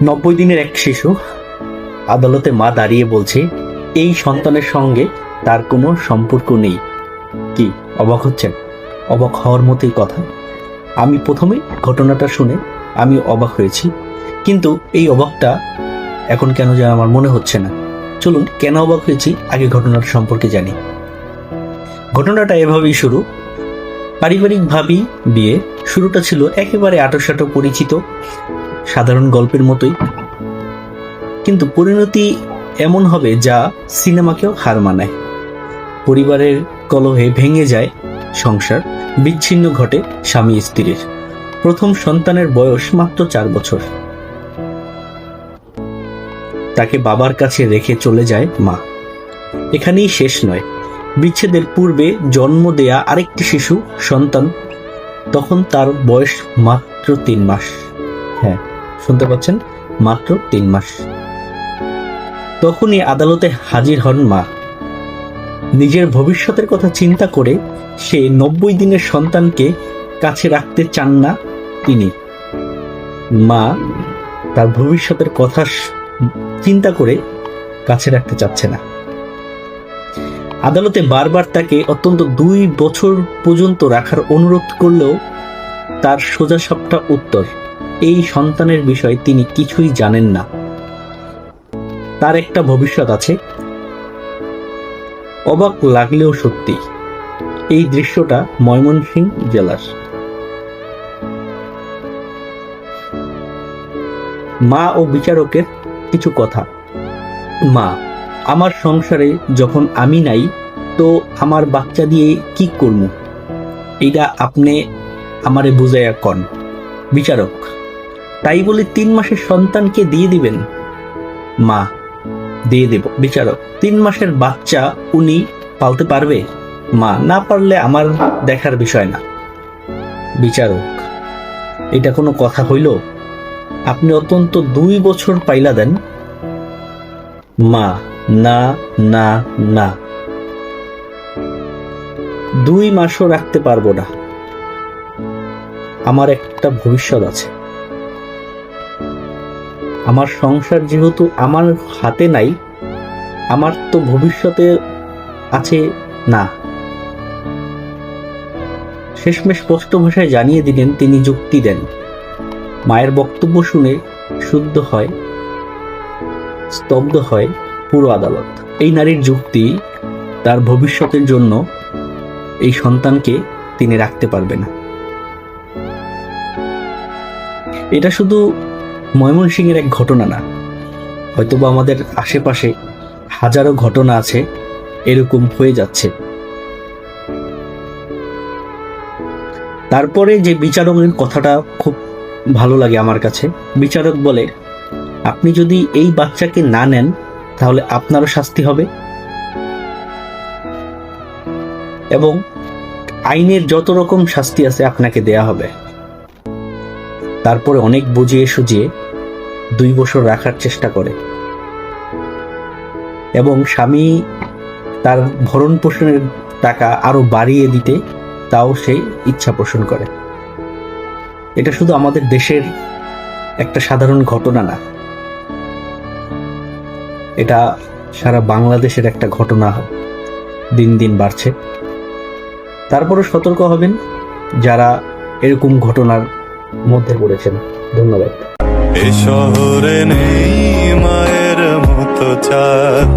90 দিনের এক শিশু আদালতে মা দাঁড়িয়ে বলছে এই সন্তানের সঙ্গে তার কোনো সম্পর্ক নেই। কি অবাক হচ্ছেন? অবাক হওয়ার মতোই কথা। আমি প্রথমে ঘটনাটা শুনে আমি অবাক হয়েছি, কিন্তু এই অবাকটা এখন কেন যেন আমার মনে হচ্ছে না। চলুন কেন অবাক হয়েছি আগে ঘটনাটা সম্পর্কে জানি। ঘটনাটা এভাবেই শুরু। পারিবারিকভাবেই বিয়ে। শুরুটা ছিল একেবারে আঁটোসাঁটো পরিচিত সাধারণ গল্পের মতোই, কিন্তু পরিণতি এমন হবে যা সিনেমাকেও হার মানায়। পরিবারের কলহে ভেঙে যায় সংসার, বিচ্ছিন্ন ঘটে স্বামী স্ত্রীর। প্রথম সন্তানের বয়স মাত্র 4 বছর। তাকে বাবার কাছে রেখে চলে যায় মা। এখানেই শেষ নয়, বিচ্ছেদের পূর্বে জন্ম দেয়া আরেকটি শিশু সন্তান, তখন তার বয়স মাত্র 3 মাস। হ্যাঁ, শুনতে পাচ্ছেন, মাত্র 3 মাস। তখনই আদালতে হাজির হন মা। নিজের ভবিষ্যতের কথা চিন্তা করে সে 90 দিনের সন্তানকে কাছে রাখতে চান না তিনি। মা তার ভবিষ্যতের কথা চিন্তা করে কাছে রাখতে চাচ্ছে না। আদালতে বারবার তাকে অত্যন্ত 2 বছর পর্যন্ত রাখার অনুরোধ করলেও তার সোজাসাপটা উত্তর, এই সন্তানের বিষয়ে তিনি কিছুই জানেন না, তার একটা ভবিষ্যৎ আছে। অবাক লাগলেও সত্যি। এই দৃশ্যটা ময়মনসিংহ জেলার। মা ও বিচারকের কিছু কথা। মা, আমার সংসারে যখন আমি নাই, তো আমার বাচ্চা দিয়ে কি করব? এটা আপনি আমারে বুঝাইয়া কন। বিচারক, তাই বলে 3 মাসের সন্তানকে দিয়ে দিবেন? মা, দিয়ে দেব। বিচারক, 3 মাসের বাচ্চা উনি পালতে পারবে? মা, না পারলে আমার দেখার বিষয় না। বিচারক, এটা কোনো কথা হইল? আপনি অত্যন্ত 2 বছর পাইলা দেন। মা, না না না, 2 মাসও রাখতে পারবো না। আমার একটা ভবিষ্যৎ আছে। আমার সংসার যেহেতু আমার হাতে নাই, আমার তো ভবিষ্যতে আছে না। শেষমেশ স্পষ্ট ভাষায় জানিয়ে দিলেন তিনি, যুক্তি দেন। মায়ের বক্তব্য শুনে স্তব্ধ হয় পুরো আদালত। এই নারীর যুক্তি, তার ভবিষ্যতের জন্য এই সন্তানকে তিনি রাখতে পারবে না। এটা শুধু ময়মনসিংহের এক ঘটনা না, হয়তোবা আমাদের আশেপাশে হাজারো ঘটনা আছে এরকম হয়ে যাচ্ছে। তারপরে যে বিচারকের কথাটা খুব ভালো লাগে আমার কাছে। বিচারক বলে, আপনি যদি এই বাচ্চাকে না নেন তাহলে আপনারও শাস্তি হবে, এবং আইনের যত রকম শাস্তি আছে আপনাকে দেয়া হবে। তারপরে অনেক বুঝিয়ে সুঝিয়ে 2 বছর রাখার চেষ্টা করে, এবং স্বামী তার ভরণ পোষণের টাকা আরো বাড়িয়ে দিতে তাও সে ইচ্ছা পোষণ করে। এটা শুধু আমাদের দেশের একটা সাধারণ ঘটনা না, এটা সারা বাংলাদেশের একটা ঘটনা দিন দিন বাড়ছে। তারপরে সতর্ক হবেন যারা এরকম ঘটনার মধ্যে পড়েছেন। ধন্যবাদ। এই শহরে নেই মায়ের মতো চাঁদ।